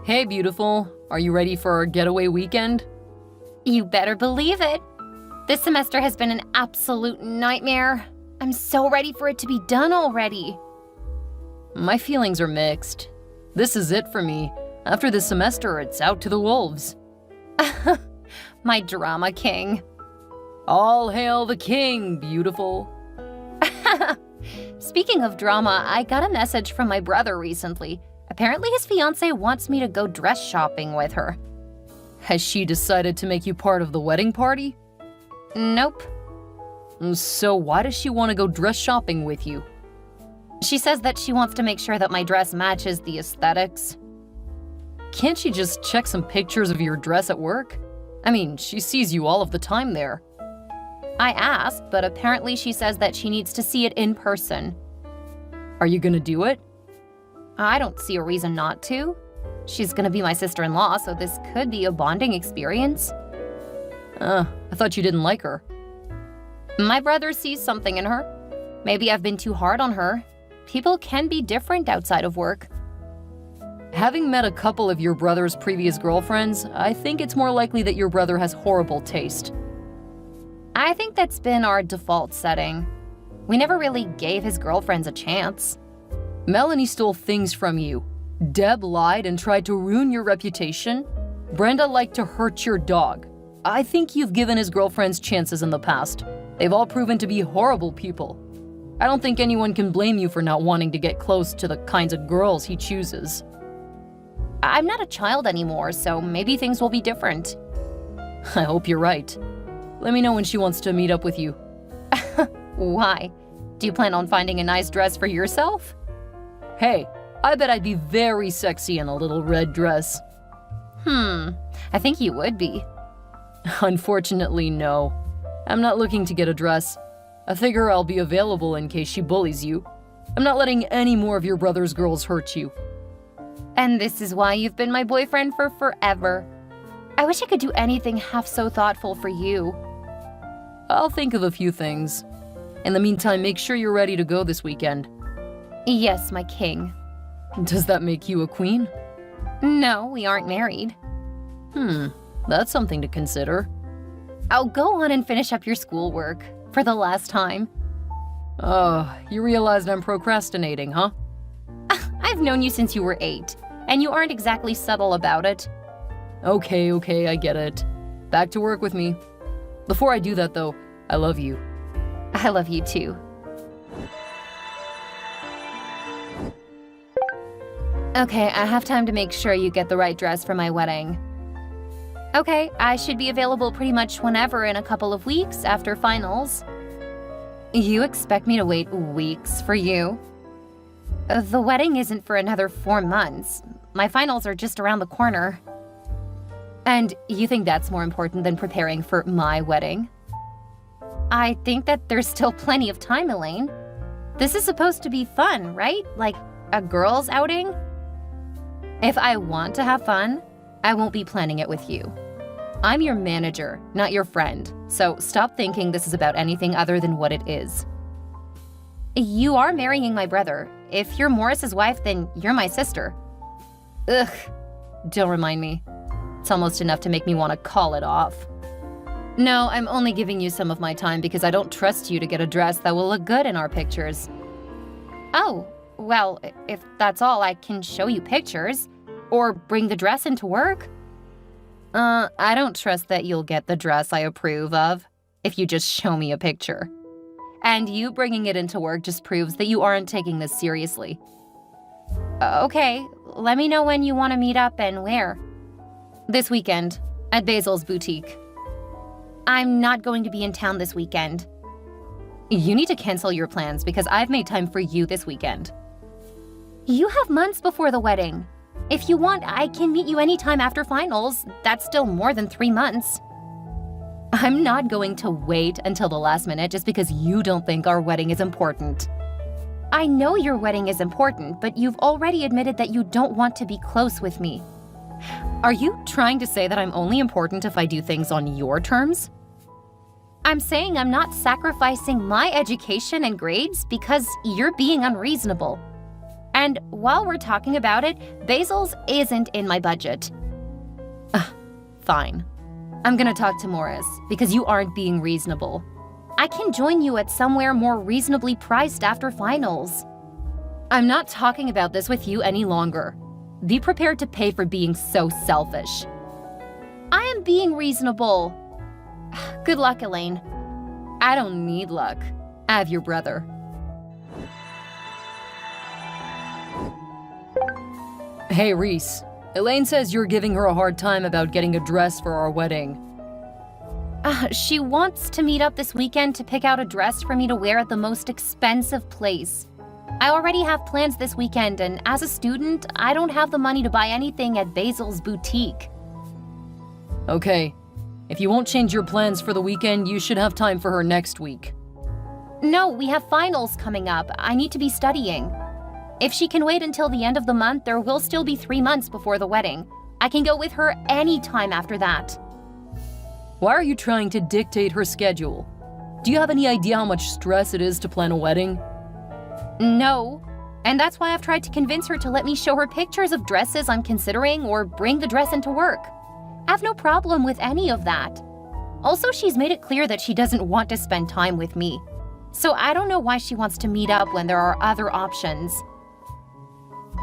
Hey, beautiful. Are you ready for our getaway weekend? You better believe it. This semester has been an absolute nightmare. I'm so ready for it to be done already. My feelings are mixed. This is it for me. After this semester, it's out to the wolves. My drama king. All hail the king, beautiful. Speaking of drama, I got a message from my brother recently. Apparently his fiancée wants me to go dress shopping with her. Has she decided to make you part of the wedding party? Nope. So why does she want to go dress shopping with you? She says that she wants to make sure that my dress matches the aesthetics. Can't she just check some pictures of your dress at work? I mean, she sees you all of the time there. I asked, but apparently she says that she needs to see it in person. Are you gonna do it? I don't see a reason not to. She's gonna be my sister-in-law, so this could be a bonding experience. I thought you didn't like her. My brother sees something in her. Maybe I've been too hard on her. People can be different outside of work. Having met a couple of your brother's previous girlfriends, I think it's more likely that your brother has horrible taste. I think that's been our default setting. We never really gave his girlfriends a chance. Melanie stole things from you. Deb lied and tried to ruin your reputation. Brenda liked to hurt your dog. I think you've given his girlfriends chances in the past. They've all proven to be horrible people. I don't think anyone can blame you for not wanting to get close to the kinds of girls he chooses. I'm not a child anymore, so maybe things will be different. I hope you're right. Let me know when she wants to meet up with you. Why? Do you plan on finding a nice dress for yourself? Hey, I bet I'd be very sexy in a little red dress. I think you would be. Unfortunately, no. I'm not looking to get a dress. I figure I'll be available in case she bullies you. I'm not letting any more of your brother's girls hurt you. And this is why you've been my boyfriend for forever. I wish I could do anything half so thoughtful for you. I'll think of a few things. In the meantime, make sure you're ready to go this weekend. Yes, my king. Does that make you a queen? No, we aren't married. That's something to consider. I'll go on and finish up your schoolwork for the last time. Oh, you realized I'm procrastinating, huh? I've known you since you were 8, and you aren't exactly subtle about it. Okay, I get it. Back to work with me. Before I do that, though, I love you. I love you too. Okay, I have time to make sure you get the right dress for my wedding. Okay, I should be available pretty much whenever in a couple of weeks after finals. You expect me to wait weeks for you? The wedding isn't for another 4 months. My finals are just around the corner. And you think that's more important than preparing for my wedding? I think that there's still plenty of time, Elaine. This is supposed to be fun, right? Like a girls' outing? If I want to have fun, I won't be planning it with you. I'm your manager, not your friend, so stop thinking this is about anything other than what it is. You are marrying my brother. If you're Morris's wife, then you're my sister. Ugh, don't remind me. It's almost enough to make me want to call it off. No, I'm only giving you some of my time because I don't trust you to get a dress that will look good in our pictures. Oh, well, if that's all, I can show you pictures. Or bring the dress into work. I don't trust that you'll get the dress I approve of if you just show me a picture. And you bringing it into work just proves that you aren't taking this seriously. Okay, let me know when you want to meet up and where. This weekend, at Basil's boutique. I'm not going to be in town this weekend. You need to cancel your plans because I've made time for you this weekend. You have months before the wedding. If you want, I can meet you anytime after finals. That's still more than 3 months. I'm not going to wait until the last minute just because you don't think our wedding is important. I know your wedding is important, but you've already admitted that you don't want to be close with me. Are you trying to say that I'm only important if I do things on your terms? I'm saying I'm not sacrificing my education and grades because you're being unreasonable. And while we're talking about it, Basil's isn't in my budget. Fine. I'm gonna talk to Morris, because you aren't being reasonable. I can join you at somewhere more reasonably priced after finals. I'm not talking about this with you any longer. Be prepared to pay for being so selfish. I am being reasonable. Good luck, Elaine. I don't need luck. I have your brother. Hey, Reese. Elaine says you're giving her a hard time about getting a dress for our wedding. She wants to meet up this weekend to pick out a dress for me to wear at the most expensive place. I already have plans this weekend, and as a student, I don't have the money to buy anything at Basil's boutique. Okay. If you won't change your plans for the weekend, you should have time for her next week. No, we have finals coming up. I need to be studying. If she can wait until the end of the month, there will still be 3 months before the wedding. I can go with her anytime after that. Why are you trying to dictate her schedule? Do you have any idea how much stress it is to plan a wedding? No. And that's why I've tried to convince her to let me show her pictures of dresses I'm considering or bring the dress into work. I have no problem with any of that. Also, she's made it clear that she doesn't want to spend time with me. So I don't know why she wants to meet up when there are other options.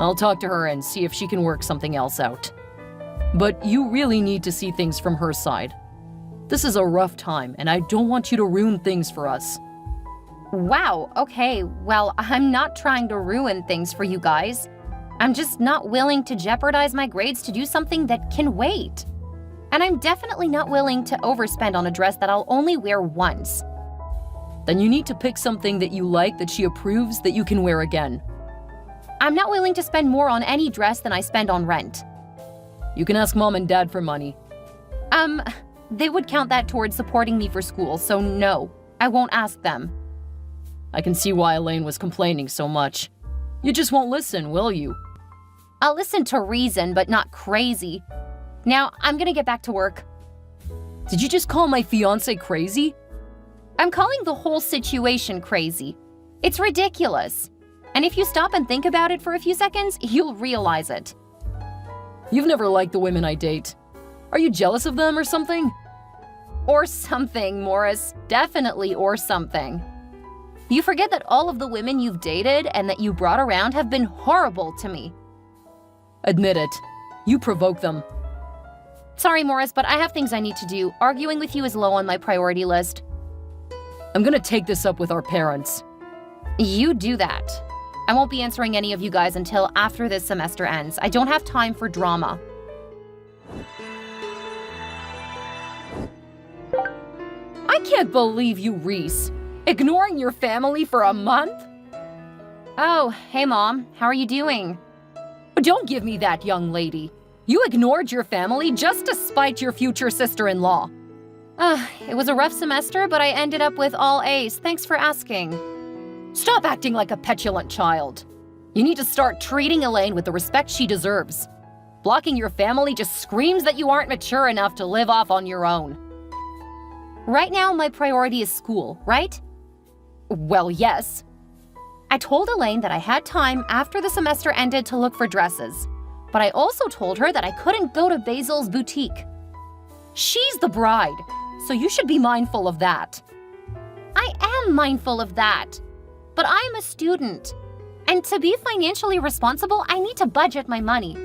I'll talk to her and see if she can work something else out. But you really need to see things from her side. This is a rough time, and I don't want you to ruin things for us. Wow, okay, well, I'm not trying to ruin things for you guys. I'm just not willing to jeopardize my grades to do something that can wait. And I'm definitely not willing to overspend on a dress that I'll only wear once. Then you need to pick something that you like that she approves that you can wear again. I'm not willing to spend more on any dress than I spend on rent. You can ask Mom and Dad for money. They would count that towards supporting me for school, so no, I won't ask them. I can see why Elaine was complaining so much. You just won't listen, will you? I'll listen to reason, but not crazy. Now, I'm gonna get back to work. Did you just call my fiancé crazy? I'm calling the whole situation crazy. It's ridiculous. And if you stop and think about it for a few seconds, you'll realize it. You've never liked the women I date. Are you jealous of them or something? Or something, Morris. Definitely or something. You forget that all of the women you've dated and that you brought around have been horrible to me. Admit it. You provoke them. Sorry, Morris, but I have things I need to do. Arguing with you is low on my priority list. I'm gonna take this up with our parents. You do that. I won't be answering any of you guys until after this semester ends. I don't have time for drama. I can't believe you, Reese. Ignoring your family for a month? Oh, hey Mom. How are you doing? Don't give me that, young lady. You ignored your family just to spite your future sister-in-law. It was a rough semester, but I ended up with all A's. Thanks for asking. Stop acting like a petulant child. You need to start treating Elaine with the respect she deserves. Blocking your family just screams that you aren't mature enough to live off on your own. Right now, my priority is school, right? Well, yes. I told Elaine that I had time after the semester ended to look for dresses, but I also told her that I couldn't go to Basil's boutique. She's the bride, so you should be mindful of that. I am mindful of that, but I'm a student. And to be financially responsible, I need to budget my money.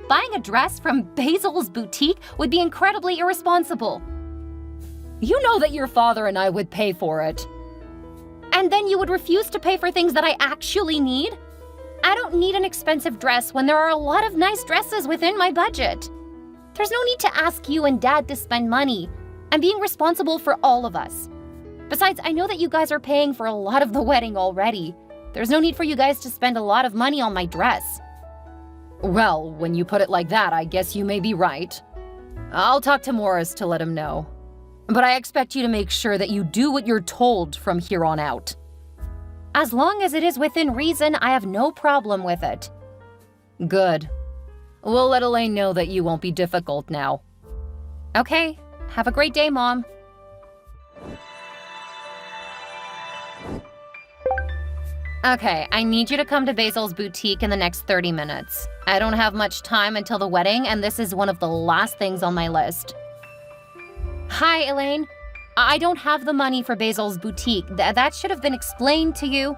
Buying a dress from Basil's boutique would be incredibly irresponsible. You know that your father and I would pay for it. And then you would refuse to pay for things that I actually need? I don't need an expensive dress when there are a lot of nice dresses within my budget. There's no need to ask you and Dad to spend money. I'm being responsible for all of us. Besides, I know that you guys are paying for a lot of the wedding already. There's no need for you guys to spend a lot of money on my dress. Well, when you put it like that, I guess you may be right. I'll talk to Morris to let him know. But I expect you to make sure that you do what you're told from here on out. As long as it is within reason, I have no problem with it. Good. We'll let Elaine know that you won't be difficult now. Okay. Have a great day, Mom. Okay, I need you to come to Basil's boutique in the next 30 minutes. I don't have much time until the wedding, and this is one of the last things on my list. Hi, Elaine. I don't have the money for Basil's boutique. That should have been explained to you.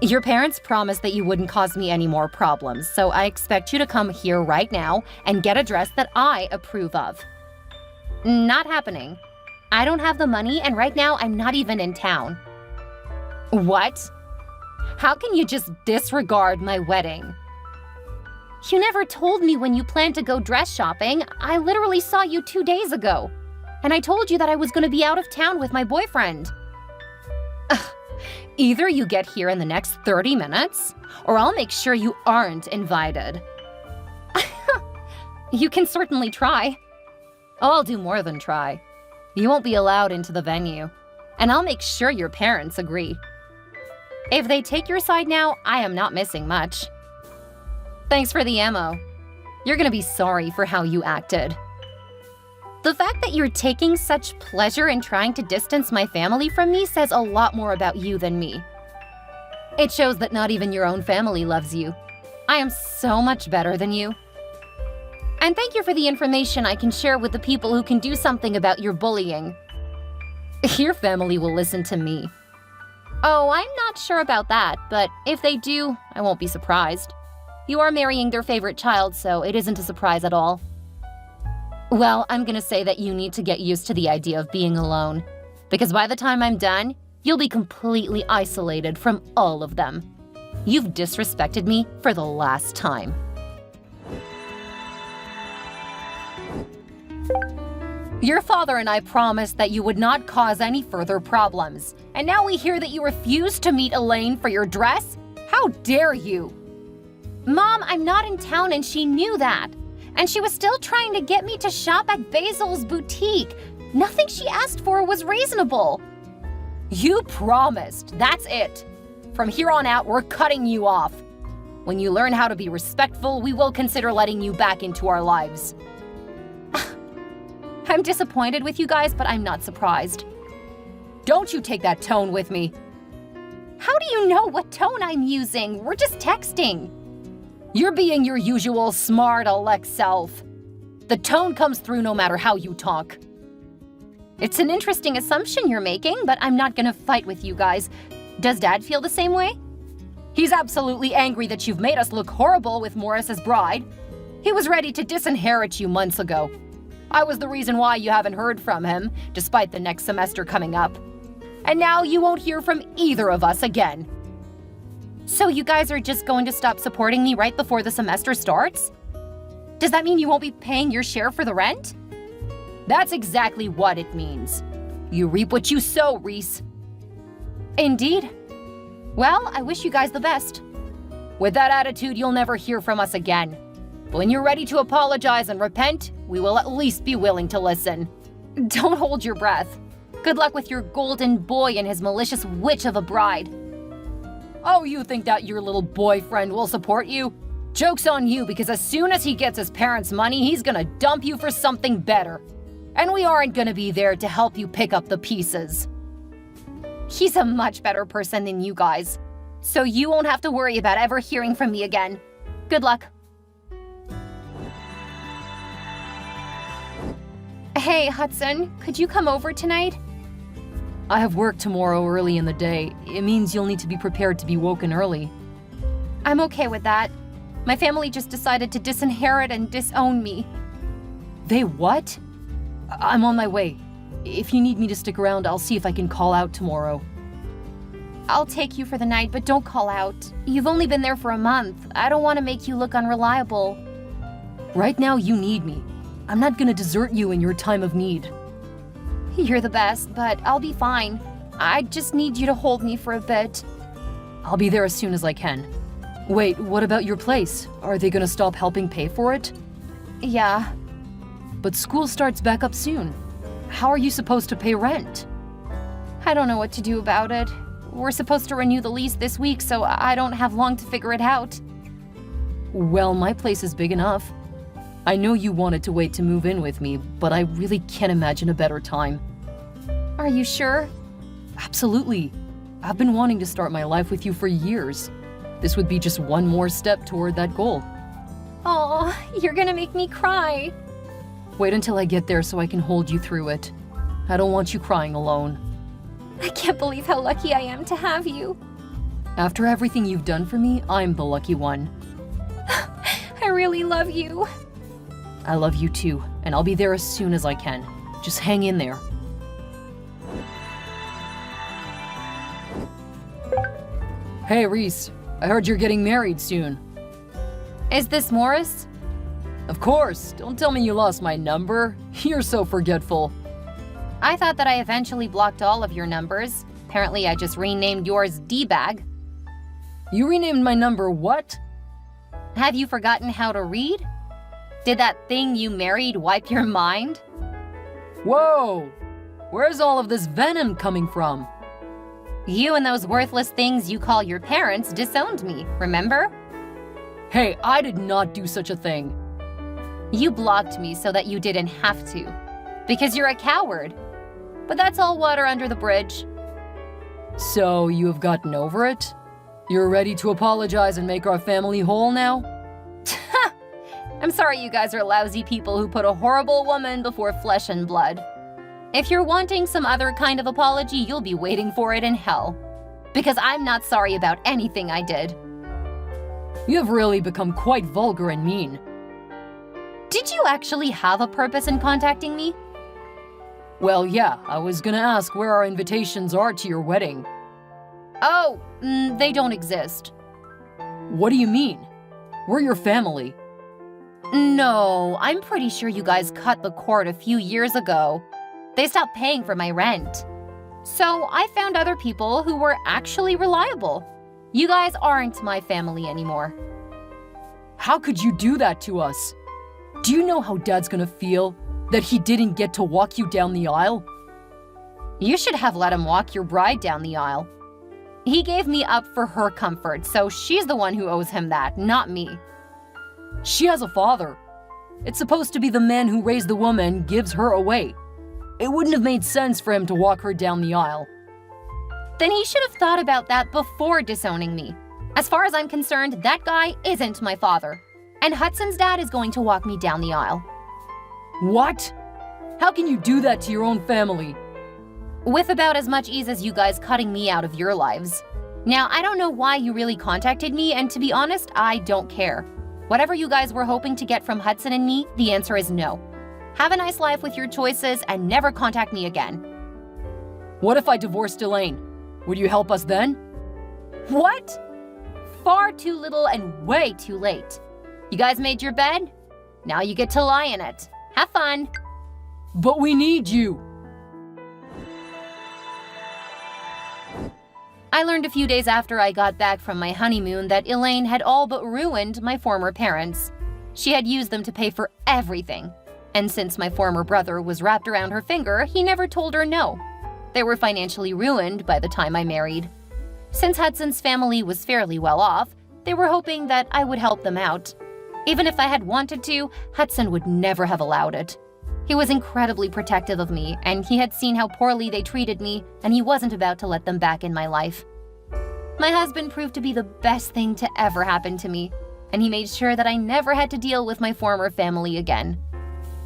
Your parents promised that you wouldn't cause me any more problems, so I expect you to come here right now and get a dress that I approve of. Not happening. I don't have the money, and right now I'm not even in town. What? How can you just disregard my wedding? You never told me when you planned to go dress shopping. I literally saw you 2 days ago. And I told you that I was going to be out of town with my boyfriend. Ugh. Either you get here in the next 30 minutes, or I'll make sure you aren't invited. You can certainly try. I'll do more than try. You won't be allowed into the venue, and I'll make sure your parents agree. If they take your side now, I am not missing much. Thanks for the ammo. You're gonna be sorry for how you acted. The fact that you're taking such pleasure in trying to distance my family from me says a lot more about you than me. It shows that not even your own family loves you. I am so much better than you. And thank you for the information I can share with the people who can do something about your bullying. Your family will listen to me. Oh, I'm not sure about that, but if they do, I won't be surprised. You are marrying their favorite child, so it isn't a surprise at all. Well, I'm gonna say that you need to get used to the idea of being alone, because by the time I'm done, you'll be completely isolated from all of them. You've disrespected me for the last time. Your father and I promised that you would not cause any further problems, and now we hear that you refused to meet Elaine for your dress? How dare you! Mom, I'm not in town and she knew that. And she was still trying to get me to shop at Basil's boutique. Nothing she asked for was reasonable. You promised, that's it. From here on out, we're cutting you off. When you learn how to be respectful, we will consider letting you back into our lives. I'm disappointed with you guys, but I'm not surprised. Don't you take that tone with me. How do you know what tone I'm using? We're just texting. You're being your usual smart Alex self. The tone comes through no matter how you talk. It's an interesting assumption you're making, but I'm not gonna fight with you guys. Does Dad feel the same way? He's absolutely angry that you've made us look horrible with Morris's bride. He was ready to disinherit you months ago. I was the reason why you haven't heard from him, despite the next semester coming up. And now you won't hear from either of us again. So you guys are just going to stop supporting me right before the semester starts? Does that mean you won't be paying your share for the rent? That's exactly what it means. You reap what you sow, Reese. Indeed. Well, I wish you guys the best. With that attitude, you'll never hear from us again. But when you're ready to apologize and repent, we will at least be willing to listen. Don't hold your breath. Good luck with your golden boy and his malicious witch of a bride. Oh, you think that your little boyfriend will support you? Joke's on you, because as soon as he gets his parents' money, he's gonna dump you for something better. And we aren't gonna be there to help you pick up the pieces. He's a much better person than you guys, so you won't have to worry about ever hearing from me again. Good luck. Hey, Hudson, could you come over tonight? I have work tomorrow early in the day. It means you'll need to be prepared to be woken early. I'm okay with that. My family just decided to disinherit and disown me. They what? I'm on my way. If you need me to stick around, I'll see if I can call out tomorrow. I'll take you for the night, but don't call out. You've only been there for a month. I don't want to make you look unreliable. Right now, you need me. I'm not gonna desert you in your time of need. You're the best, but I'll be fine. I just need you to hold me for a bit. I'll be there as soon as I can. Wait, what about your place? Are they gonna stop helping pay for it? Yeah. But school starts back up soon. How are you supposed to pay rent? I don't know what to do about it. We're supposed to renew the lease this week, so I don't have long to figure it out. Well, my place is big enough. I know you wanted to wait to move in with me, but I really can't imagine a better time. Are you sure? Absolutely. I've been wanting to start my life with you for years. This would be just one more step toward that goal. Oh, you're gonna make me cry. Wait until I get there so I can hold you through it. I don't want you crying alone. I can't believe how lucky I am to have you. After everything you've done for me, I'm the lucky one. I really love you. I love you too, and I'll be there as soon as I can. Just hang in there. Hey, Reese. I heard you're getting married soon. Is this Morris? Of course. Don't tell me you lost my number. You're so forgetful. I thought that I eventually blocked all of your numbers. Apparently, I just renamed yours D-Bag. You renamed my number what? Have you forgotten how to read? Did that thing you married wipe your mind? Whoa! Where's all of this venom coming from? You and those worthless things you call your parents disowned me, remember? Hey, I did not do such a thing. You blocked me so that you didn't have to. Because you're a coward. But that's all water under the bridge. So, you have gotten over it? You're ready to apologize and make our family whole now? I'm sorry you guys are lousy people who put a horrible woman before flesh and blood. If you're wanting some other kind of apology, you'll be waiting for it in hell. Because I'm not sorry about anything I did. You have really become quite vulgar and mean. Did you actually have a purpose in contacting me? Well, yeah, I was gonna ask where our invitations are to your wedding. Oh, they don't exist. What do you mean? We're your family. No, I'm pretty sure you guys cut the cord a few years ago. They stopped paying for my rent. So I found other people who were actually reliable. You guys aren't my family anymore. How could you do that to us? Do you know how Dad's gonna feel? That he didn't get to walk you down the aisle? You should have let him walk your bride down the aisle. He gave me up for her comfort, so she's the one who owes him that, not me. She has a father. It's supposed to be the man who raised the woman gives her away. It wouldn't have made sense for him to walk her down the aisle. Then he should have thought about that before disowning me. As far as I'm concerned, that guy isn't my father. And Hudson's dad is going to walk me down the aisle. What? How can you do that to your own family? With about as much ease as you guys cutting me out of your lives. Now, I don't know why you really contacted me, and to be honest, I don't care. Whatever you guys were hoping to get from Hudson and me, the answer is no. Have a nice life with your choices and never contact me again. What if I divorced Elaine? Would you help us then? What? Far too little and way too late. You guys made your bed? Now you get to lie in it. Have fun. But we need you. I learned a few days after I got back from my honeymoon that Elaine had all but ruined my former parents. She had used them to pay for everything. And since my former brother was wrapped around her finger, he never told her no. They were financially ruined by the time I married. Since Hudson's family was fairly well off, they were hoping that I would help them out. Even if I had wanted to, Hudson would never have allowed it. He was incredibly protective of me, and he had seen how poorly they treated me, and he wasn't about to let them back in my life. My husband proved to be the best thing to ever happen to me, and he made sure that I never had to deal with my former family again.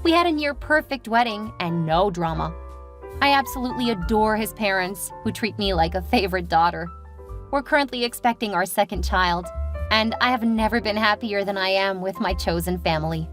We had a near-perfect wedding and no drama. I absolutely adore his parents, who treat me like a favorite daughter. We're currently expecting our second child, and I have never been happier than I am with my chosen family.